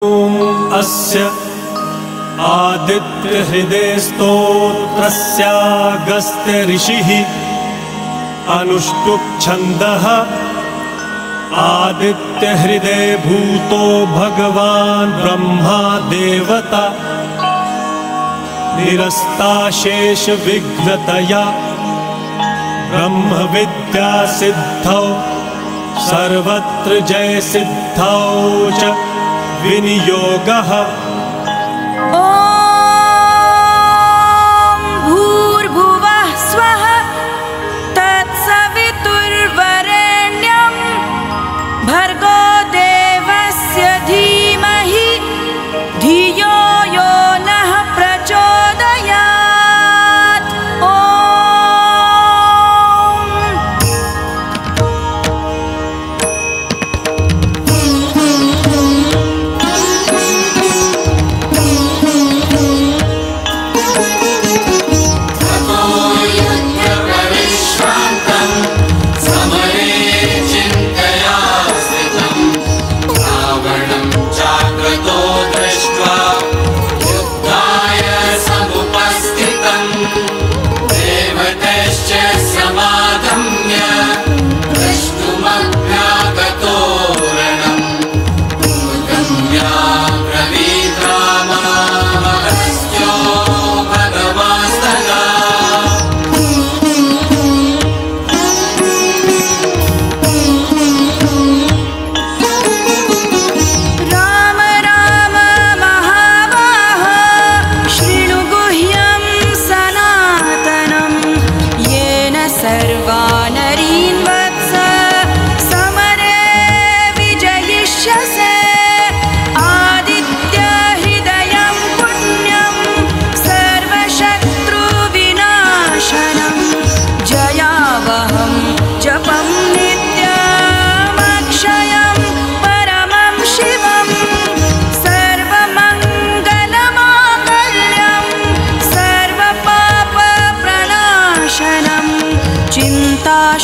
अस्य आदित्यहृदय स्तोत्रस्यागस्त्य ऋषिः अनुष्टुप् छन्दः आदित्यहृदय भूतो भगवान् ब्रह्मा देवता निरस्ताशेष विघ्नतया ब्रह्म विद्या सिद्धौ सर्वत्र जय सिद्धौ च विनियोगः। ॐ भूर्भुवः स्वः तत्सवितुर्वरेण्यं भर्गो देवस्य धीमहि धियो यो नः प्रचोदयात्।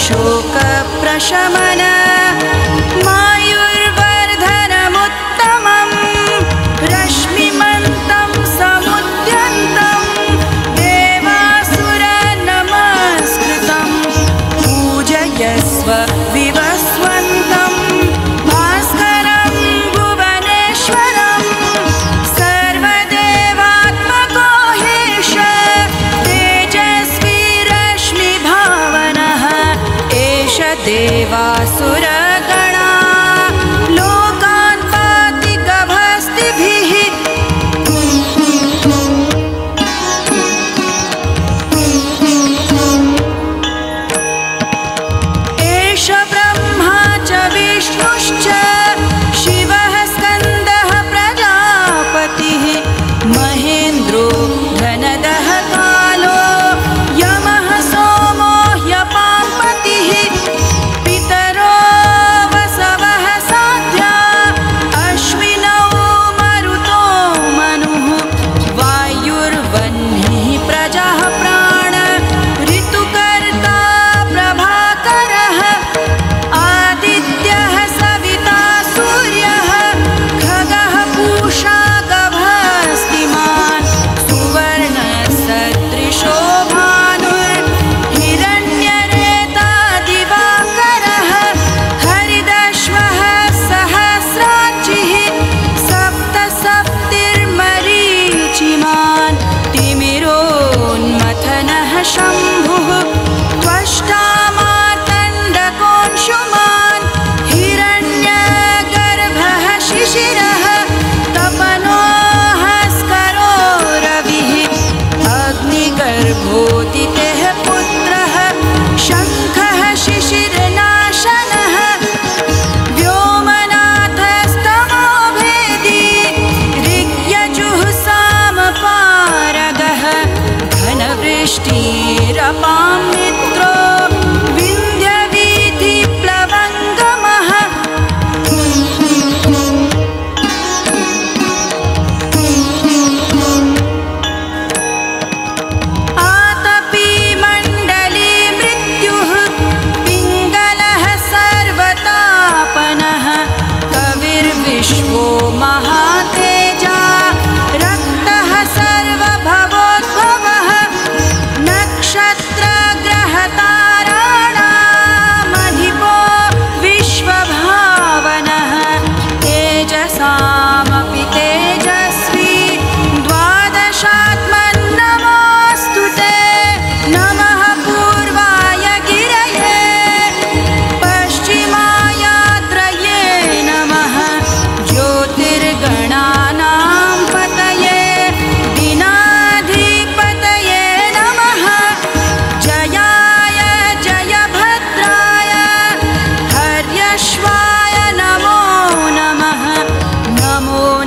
शोकप्रशमन मायुर्वर्धनमुत्तमं रश्मिमन्तं समुद्यन्तं देवासुरनमस्कृतं पूजयस्व विवस्वन्तं भास्करं भुवनेश्वरं सर्वदेवात्मको हेश तेजस्वी रश्मिभावनः एष देवासुरनिग्रहः।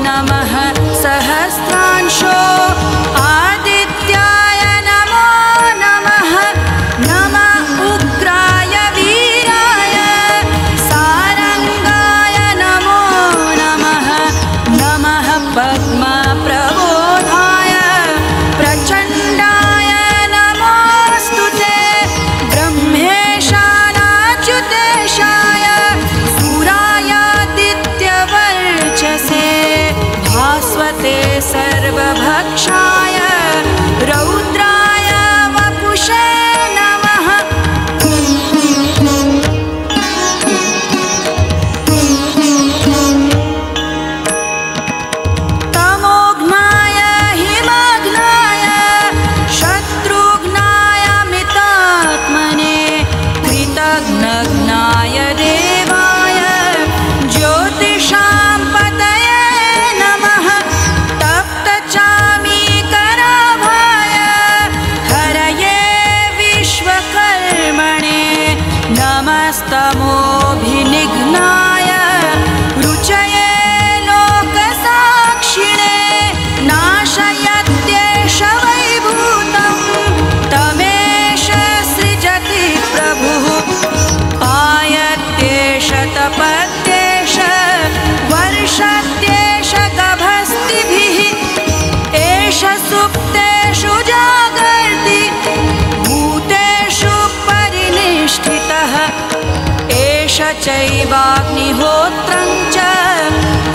नमः सहस्रांशो आदित्याय नमो नमः नमः उग्राय वीराय सारंगाय नमो नमः नमः पद्मप्रबोधाय प्रचण्डाय नमोऽस्तुते ब्रह्मेशानाच्युतेशाय सूरायादित्यवर्चसे भास्वते सर्वभक्षाय रौद्राय वपुषे नमः तमोघ्नाय हिमघ्नाय शत्रुघ्नाय मितात्मने कृतघ्नघ्नाय देवाय ज्योतिषां पतये नमः तप्तचामीकराभाय हरये विश्वकर्मणे नमस्तमोभिनिघ्नाय रुचये लोकसाक्षिणे नाशयत्येष वैभूतं तमेष सृजति प्रभुः पायत्येष तपत्येष वर्षत्येष गभस्तिभिः एष सुप्तेषु जागर्ति भूतेषु परिनिष्ठितः एष चैवाग्निहोत्रं च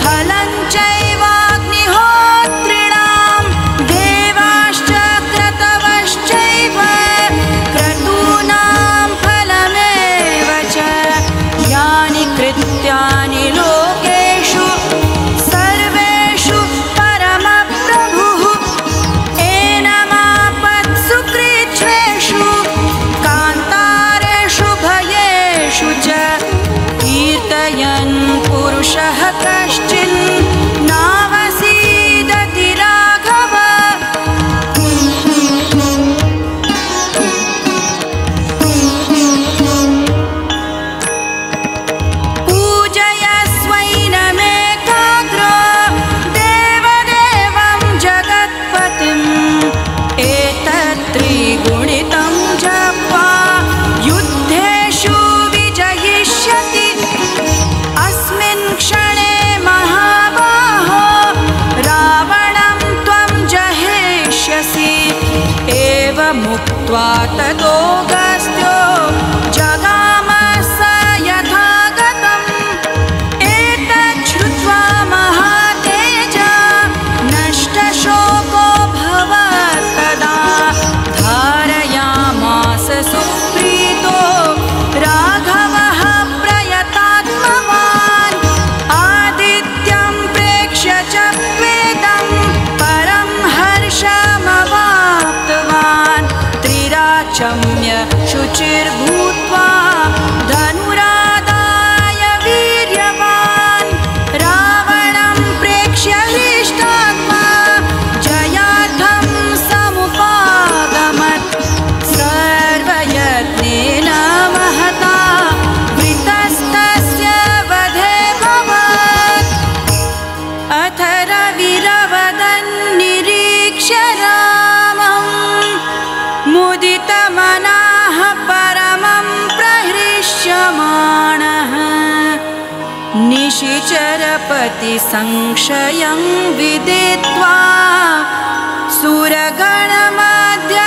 फलं चैवाग्निहोत्रिणां देवाश्च क्रतवश्चैव क्रतूनां फलमेव च यानि कृत्यानि लोकेषु सर्वेषु परमप्रभुः एनमापत्सु कृच्छ्रेषु कान्तारेषु भयेषु च कीर्तयन् पुरुषः कश्चिन् नावसीदति राघव पूजयस्वैनमेकाग्रो देवदेवं जगत्पतिम् एतत्त्रिगुणितं जप्त्वा युद्धेषु विजयिष्यति अस्मिन् क्षणे महाबाहो रावणं त्वं जहेष्यसि एवमुक्त्वा ततोऽगस्त्यो जगाम स यथागतम् एतच्छ्रुत्वा महातेजा नष्टशोको भवत्तदा धारयामास सुप्रीतो राघवः प्रयतात्मवान् आदित्यं प्रेक्ष्य च प्रेतं परं हर्षमवाप्तवान् त्रिराचम्य शुचिर्भूत्वा धनुरादाय वीर्यवान् रावणं प्रेक्ष्य हृष्टात्मा जयार्थं समुपागमत् सर्वयत्नेन महता वृतस्तस्य वधे भवत् अथ रविरवदन्निरीक्ष्य रामं मुदितमनाः परमं प्रहृष्यमाणः निशिचरपतिसंशयं विदित्वा सुरगणमध्य